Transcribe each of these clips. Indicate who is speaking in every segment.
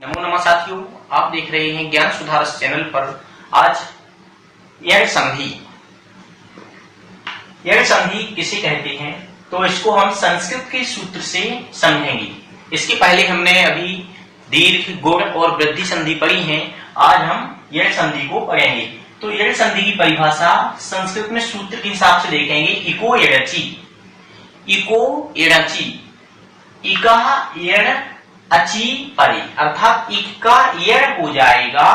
Speaker 1: नमो नमः साथियों, आप देख रहे हैं ज्ञान सुधार चैनल पर। आज यण संधि किसे कहते हैं तो इसको हम संस्कृत के सूत्र से समझेंगे। इसके पहले हमने अभी दीर्घ, गुण और वृद्धि संधि पढ़ी है। आज हम यण संधि को पढ़ेंगे। तो यण संधि की परिभाषा संस्कृत में सूत्र के हिसाब से देखेंगे। इको एणचि, इका एण अची परे, अर्थात इक का यण हो जाएगा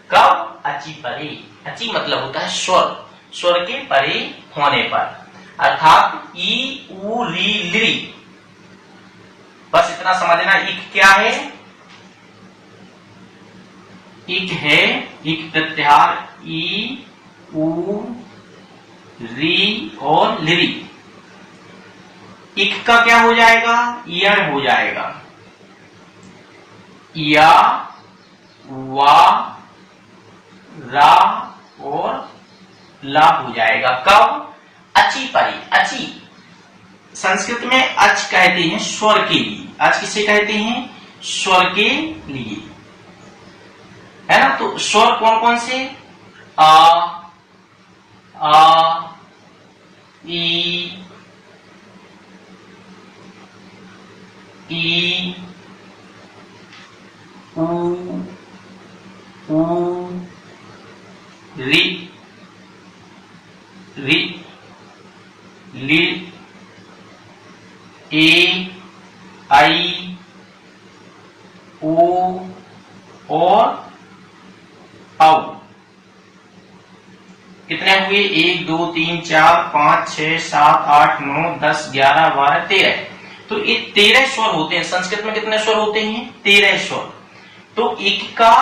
Speaker 1: कब? अची परे। अची मतलब होता है स्वर, स्वर के परे होने पर, अर्थात ई उ री लिरी। बस इतना समझना। इक क्या है? इक है इक प्रत्याहार ई उ री और लिरी। इक का क्या हो जाएगा? यण हो जाएगा। या, वा, रा और ला हो जाएगा कब? अची परी। अची संस्कृत में अच कहते हैं स्वर के लिए। अच किसे कहते हैं? स्वर के लिए, है ना। तो स्वर कौन कौन से? आ, ई, उ, री, ली, ए, आई, ओ और औ। कितने हुए? 1 2 3 4 5 6 7 8 9 10 11 12 13। तो ये 13 स्वर होते हैं। संस्कृत में कितने स्वर होते हैं? 13 स्वर। तो एक का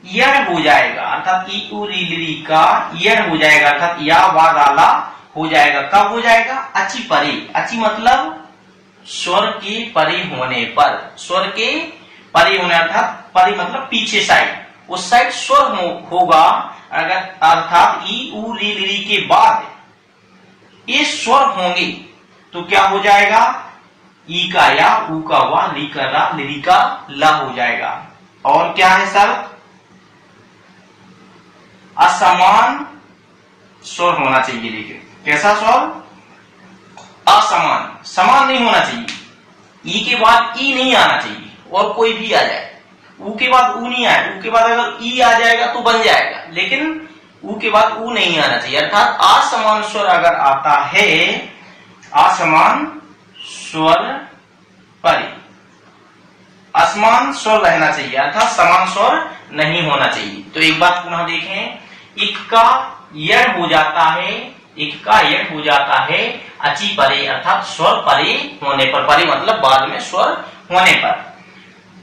Speaker 1: यण हो जाएगा, अर्थात ई उ री ली का यण हो जाएगा, अर्थात या वा राला हो जाएगा। कब हो जाएगा? अची परे। अची मतलब स्वर के परे होने पर, स्वर के परे होने, अर्थात परे मतलब पीछे साइड, उस साइड स्वर होगा। अगर अर्थात ई उ री ली के बाद ये स्वर होंगे तो क्या हो जाएगा? ई का या, उ का वा, ली का रा, लिरी का ला हो जाएगा। और क्या है सर? असमान स्वर होना चाहिए। लेकिन कैसा स्वर? असमान, समान नहीं होना चाहिए। ई के बाद ई नहीं आना चाहिए और कोई भी आ जाए। उ के बाद उ नहीं आए, उ के बाद अगर ई आ जाएगा तो बन जाएगा, लेकिन उ के बाद उ नहीं आना चाहिए। अर्थात असमान स्वर अगर आता है, असमान स्वर परे, असमान स्वर रहना चाहिए, अर्थात समान स्वर नहीं होना चाहिए। तो एक बात पुनः देखें। इक का यण हो जाता है, इक का यण हो जाता है अची परे, अर्थात स्वर परे होने पर। परे मतलब बाद में स्वर होने पर।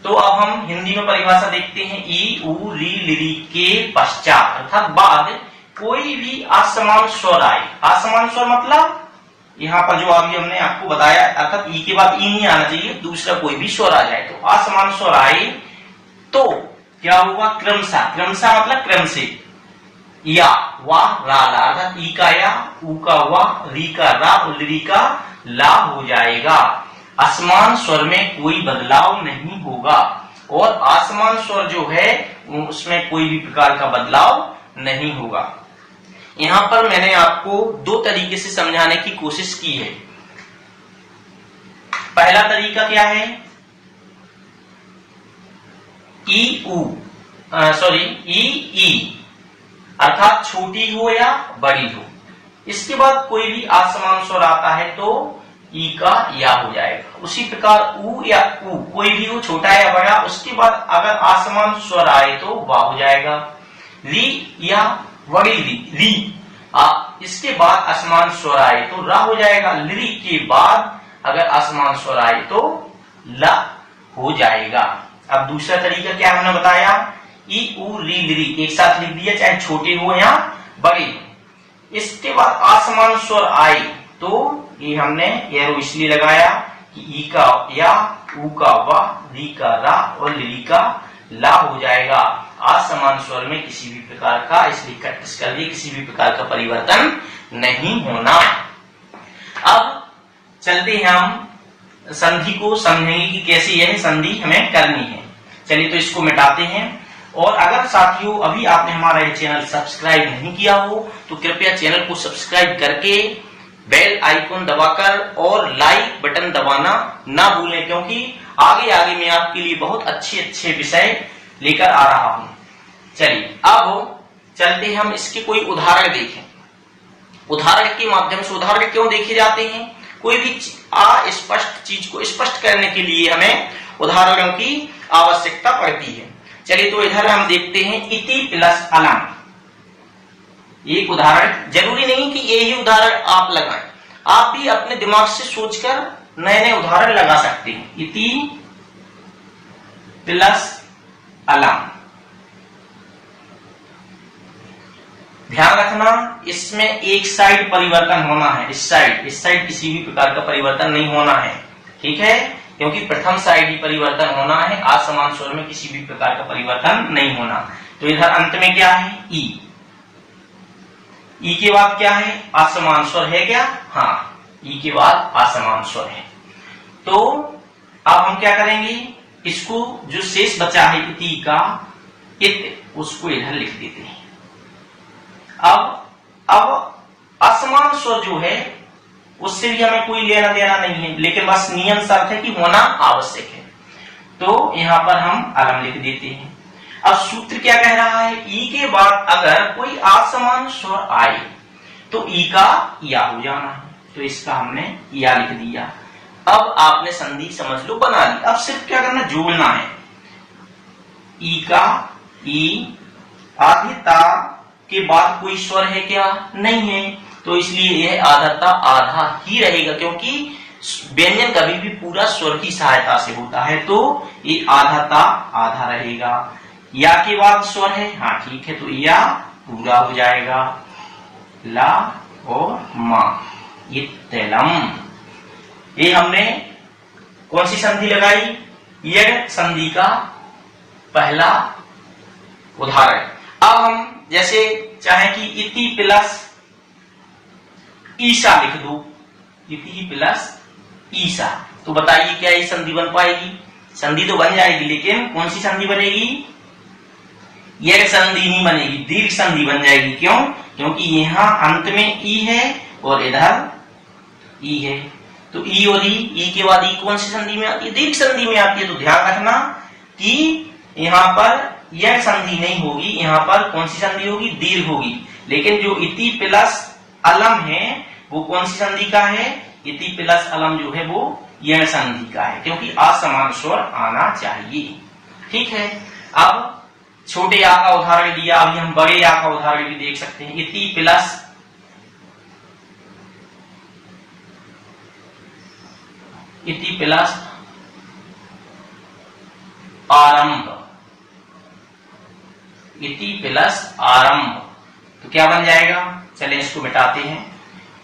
Speaker 1: तो अब हम हिंदी में परिभाषा देखते हैं। ई उ री लिरी के पश्चात, अर्थात बाद कोई भी असमान स्वर आए। असमान स्वर मतलब यहाँ पर जो अभी हमने आपको बताया, अर्थात ई के बाद ई नहीं आना चाहिए, दूसरा कोई भी स्वर आ जाए। तो असमान स्वर आए तो क्या होगा? क्रमशः, क्रमशः मतलब क्रम से, या, वा, रा, ला, अर्थात ई का या, उ का वा, री का रा और लिरी का ला हो जाएगा। असमान स्वर में कोई बदलाव नहीं होगा और असमान स्वर जो है उसमें कोई भी प्रकार का बदलाव नहीं होगा। यहां पर मैंने आपको दो तरीके से समझाने की कोशिश की है। पहला तरीका क्या है? ई उ, ई, अर्थात छोटी हो या बड़ी हो, इसके बाद कोई भी असमान स्वर आता है तो ई का या हो जाएगा। उसी प्रकार उ या उ, कोई भी हो, छोटा या बड़ा, उसके बाद अगर असमान स्वर आए तो वा हो जाएगा। री या बड़ी री, इसके बाद असमान स्वर आए तो रा हो जाएगा। लिरी के बाद अगर असमान स्वर आए तो ला हो जाएगा। अब दूसरा तरीका क्या हमने बताया? ई उ री लिरी एक साथ लिख दिया, चाहे छोटे हो या बड़े हो। इसके बाद असमान स्वर आए तो ये हमने एरो इसलिए लगाया कि ई का या, उ का वा, री का रा और लिरी का ला हो जाएगा। असमान स्वर में किसी भी प्रकार का, इसका लिए किसी भी प्रकार का परिवर्तन नहीं होना। अब चलते हैं हम संधि को समझेंगे कि कैसे यह संधि हमें करनी है। चलिए तो इसको मिटाते हैं। और अगर साथियों अभी आपने हमारा ये चैनल सब्सक्राइब नहीं किया हो तो कृपया चैनल को सब्सक्राइब करके बेल आइकन दबाकर और लाइक बटन दबाना ना भूलें, क्योंकि आगे आगे मैं आपके लिए बहुत अच्छे अच्छे विषय लेकर आ रहा हूं। चलिए अब चलते हैं, हम इसके कोई उदाहरण देखें। उदाहरण के माध्यम से, उदाहरण क्यों देखे जाते हैं? कोई भी अस्पष्ट चीज को स्पष्ट करने के लिए हमें उदाहरणों की आवश्यकता पड़ती है। चलिए तो इधर हम देखते हैं इति प्लस अलम। एक उदाहरण, जरूरी नहीं कि यही उदाहरण आप लगाएं, आप भी अपने दिमाग से सोचकर नए नए उदाहरण लगा सकते हैं। इति प्लस अलम, ध्यान रखना इसमें एक साइड परिवर्तन होना है, इस साइड किसी भी प्रकार का परिवर्तन नहीं होना है, ठीक है, क्योंकि प्रथम साइड ही परिवर्तन होना है, असमान स्वर में किसी भी प्रकार का परिवर्तन नहीं होना। तो इधर अंत में क्या है? ई के बाद क्या है? असमान स्वर है क्या? हाँ, ई के बाद असमान स्वर है। तो अब हम क्या करेंगे, इसको जो शेष बचा है इति का इत, उसको इधर लिख देते हैं। अब असमान स्वर जो है उससे भी हमें कोई लेना देना नहीं है, लेकिन बस नियम शर्त है कि होना आवश्यक है। तो यहां पर हम अलम लिख देते हैं। अब सूत्र क्या कह रहा है? ई के बाद अगर कोई असमान स्वर आए तो ई का या हो जाना है, तो इसका हमने या लिख दिया। अब आपने संधि समझ लो बना ली। अब सिर्फ क्या करना, जोड़ना है। ई का ई, आधिता के बाद कोई स्वर है क्या? नहीं है, तो इसलिए यह आधाता आधा ही रहेगा, क्योंकि व्यंजन कभी भी पूरा स्वर की सहायता से होता है, तो ये आधाता आधा रहेगा। या के बाद स्वर है, हाँ ठीक है, तो या पूरा हो जाएगा। ला और मा, इत्तलम। ये हमने कौन सी संधि लगाई? यह संधि का पहला उदाहरण। अब हम जैसे चाहे कि इति प्लस ईसा लिख दो, इति प्लस ईसा, तो बताइए क्या ये संधि बन पाएगी? संधि तो बन जाएगी, लेकिन कौन सी संधि बनेगी? यह संधि नहीं बनेगी, दीर्घ संधि बन जाएगी। क्यों? क्योंकि यहां अंत में ई है और इधर ई है, तो ई और ई के बाद ई कौन सी संधि में आती है? दीर्घ संधि में आती है। तो ध्यान रखना कि यहां पर यह संधि नहीं होगी, यहां पर कौन सी संधि होगी? दीर्घ होगी। लेकिन जो इति प्लस अलम है वो कौन सी संधि का है? इति प्लस अलम जो है वो यह संधि का है, क्योंकि असमान स्वर आना चाहिए। ठीक है, अब छोटे आ का उदाहरण दिया, अभी हम बड़े आ का उदाहरण भी देख सकते हैं। इति प्लस आरंभ, इति प्लस आरंभ, तो क्या बन जाएगा? चलें इसको मिटाते हैं।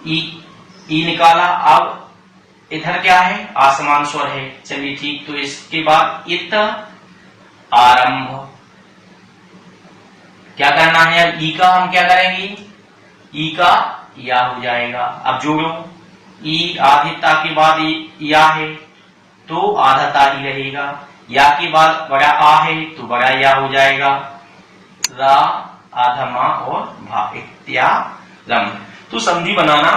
Speaker 1: ई निकाला, अब इधर क्या है? असमान स्वर है। चलिए ठीक, तो इसके बाद इत आरंभ, क्या करना है? ई का हम क्या करेंगे? ई का या हो जाएगा। अब जोड़ो, ई आधिता के बाद या है तो आधाता ही रहेगा, या के बाद बड़ा आ है तो बड़ा या हो जाएगा। रा आधमा और भा इत्यादि। तो संधि बनाना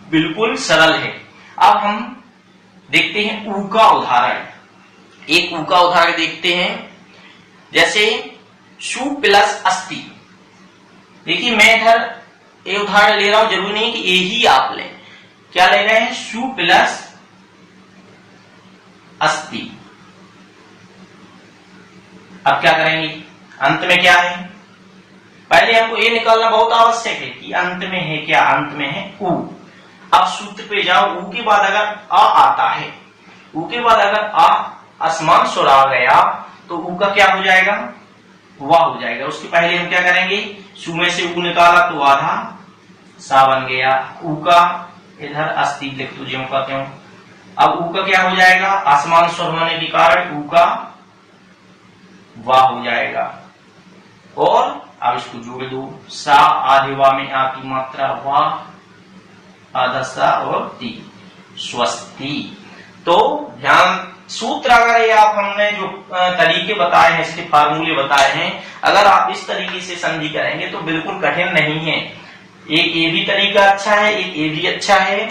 Speaker 1: बिल्कुल सरल है। अब हम देखते हैं ऊ का उदाहरण। एक ऊ का उदाहरण देखते हैं, जैसे सु प्लस अस्ति। देखिए मैं इधर एक उदाहरण ले रहा हूं, जरूरी नहीं कि यही आप लें। क्या ले रहे हैं? सु प्लस अस्ति। अब क्या करेंगे? अंत में क्या है? पहले हमको ये निकालना बहुत आवश्यक है कि अंत में है क्या? अंत में है ऊ। अब सूत्र पे जाओ, ऊ के बाद अगर आ आता है, ऊ के बाद अगर आ असमान स्वर आ गया तो ऊ का क्या हो जाएगा? वाह हो जाएगा। उसके पहले हम क्या करेंगे? सु में से ऊ निकाला तो आधा सा बन गया। ऊ का इधर अस्ति लिख दो ज्यों का त्यों। अब ऊ का क्या हो जाएगा? असमान स्वर होने के कारण ऊ का वाह हो जाएगा। और अब इसको जोड़ दो, सा आधे वा में आ की मात्रा वाह, आधा सा और ती, स्वस्ति। तो ध्यान सूत्र अगर ये आप हमने जो तरीके बताए हैं, इसके फार्मूले बताए हैं, अगर आप इस तरीके से संधि करेंगे तो बिल्कुल कठिन नहीं है। एक ये भी तरीका अच्छा है, एक ये भी अच्छा है।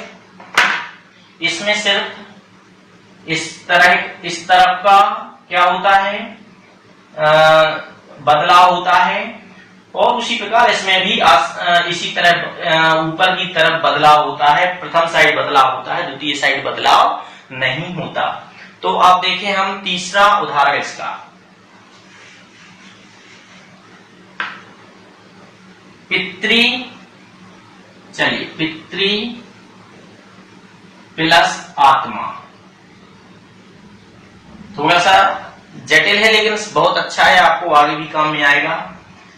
Speaker 1: इसमें सिर्फ इस तरफ का क्या होता है, बदलाव होता है, और उसी प्रकार इसमें भी इसी तरह ऊपर की तरफ बदलाव होता है। प्रथम साइड बदलाव होता है, द्वितीय साइड बदलाव नहीं होता। तो आप देखें हम तीसरा उदाहरण इसका, पितृ, चलिए पितृ प्लस आत्मा। थोड़ा सा जटिल है लेकिन बहुत अच्छा है, आपको आगे भी काम में आएगा।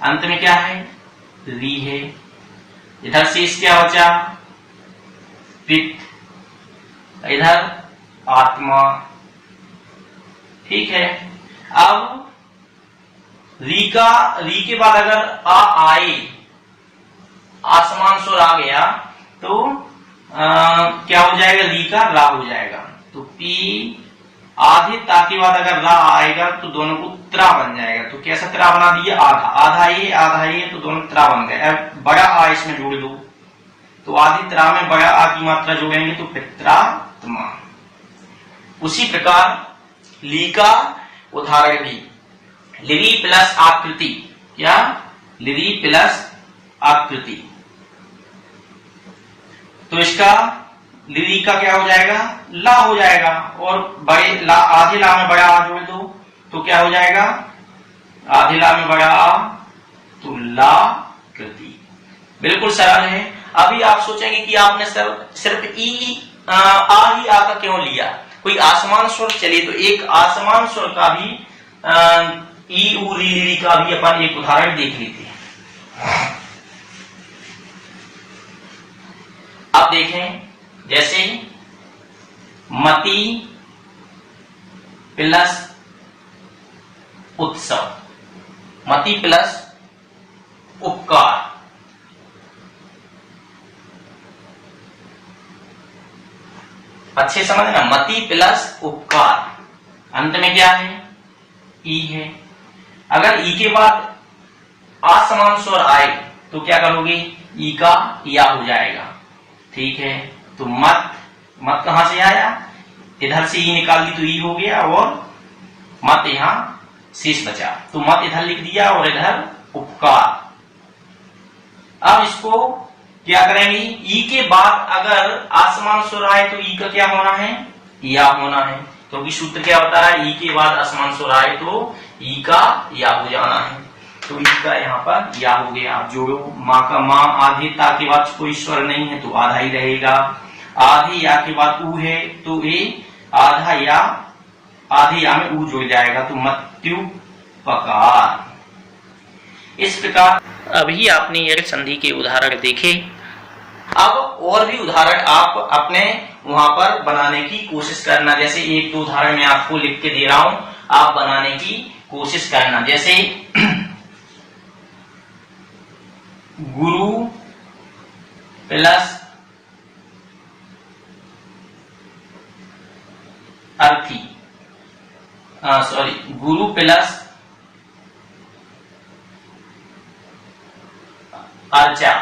Speaker 1: अंत में क्या है, री है। इधर शेष क्या बचा, पित्त, इधर आत्मा। ठीक है, अब री के बाद अगर आ आए, आसमान स्वर आ गया तो क्या हो जाएगा, री का रा हो जाएगा। तो पी आधे ता के बाद अगर रा आएगा तो दोनों को त्रा बन जाएगा। तो कैसा त्रा बना दिया, आधा ये तो दोनों त्रा बन गए। अब बड़ा आ इसमें जोड़ दो, तो आधे त्रा में बड़ा आ की मात्रा जोड़ेंगे तो पित्रात्मा। उसी प्रकार ली का उदाहरण भी, लिरी प्लस आकृति, क्या, लिरी प्लस आकृति। तो इसका लिरी का क्या हो जाएगा, ला हो जाएगा, और बड़े ला, आधे ला में बड़ा आ जोड़ दो तो क्या हो जाएगा, आधे ला में बड़ा आ तो ला कृति। बिल्कुल सरल है। अभी आप सोचेंगे कि आपने सिर्फ आ ही आ का क्यों लिया, कोई आसमान स्वर। चलिए तो एक आसमान स्वर का भी ई उ री ली का भी अपन एक उदाहरण देख लेते हैं। अब देखें, जैसे मति प्लस उत्सव, मति प्लस उपकार। अच्छे समझना, मति प्लस उपकार, अंत में क्या है, ई है। अगर ई के बाद असमान स्वर आए तो क्या करोगे, ई का या हो जाएगा। ठीक है, तो मत कहां से आया, इधर से ई निकाल दी तो ई हो गया, और मत यहां शेष बचा, तो मत इधर लिख दिया और इधर उपकार। अब इसको क्या करेंगे, ई के बाद अगर आसमान स्वर आए तो ई का क्या होना है, या होना है, क्योंकि सूत्र क्या बता रहा है, ई के बाद आसमान स्वर आए तो ई का या हो जाना है। तो ई का यहाँ पर या हो गया। आप जोड़ो, माँ का माँ, आधे ता के बाद कोई स्वर नहीं है तो आधा ही रहेगा, आधे या के बाद ऊ है तो ए आधा या, आधे या में ऊ जुड़ जाएगा तो मत्युपकार। इस प्रकार अभी आपने ये संधि के उदाहरण देखे। अब और भी उदाहरण आप अपने वहां पर बनाने की कोशिश करना। जैसे एक दो उदाहरण मैं आपको लिख के दे रहा हूं, आप बनाने की कोशिश करना। जैसे गुरु प्लस अर्थी, गुरु प्लस अर्चा,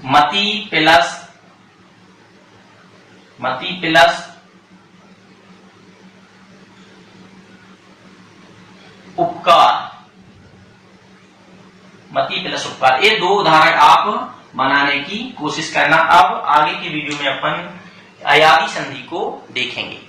Speaker 1: मति प्लस उपकार, मति प्लस उपकार। ये दो उदाहरण आप बनाने की कोशिश करना। अब आगे की वीडियो में अपन अयादी संधि को देखेंगे।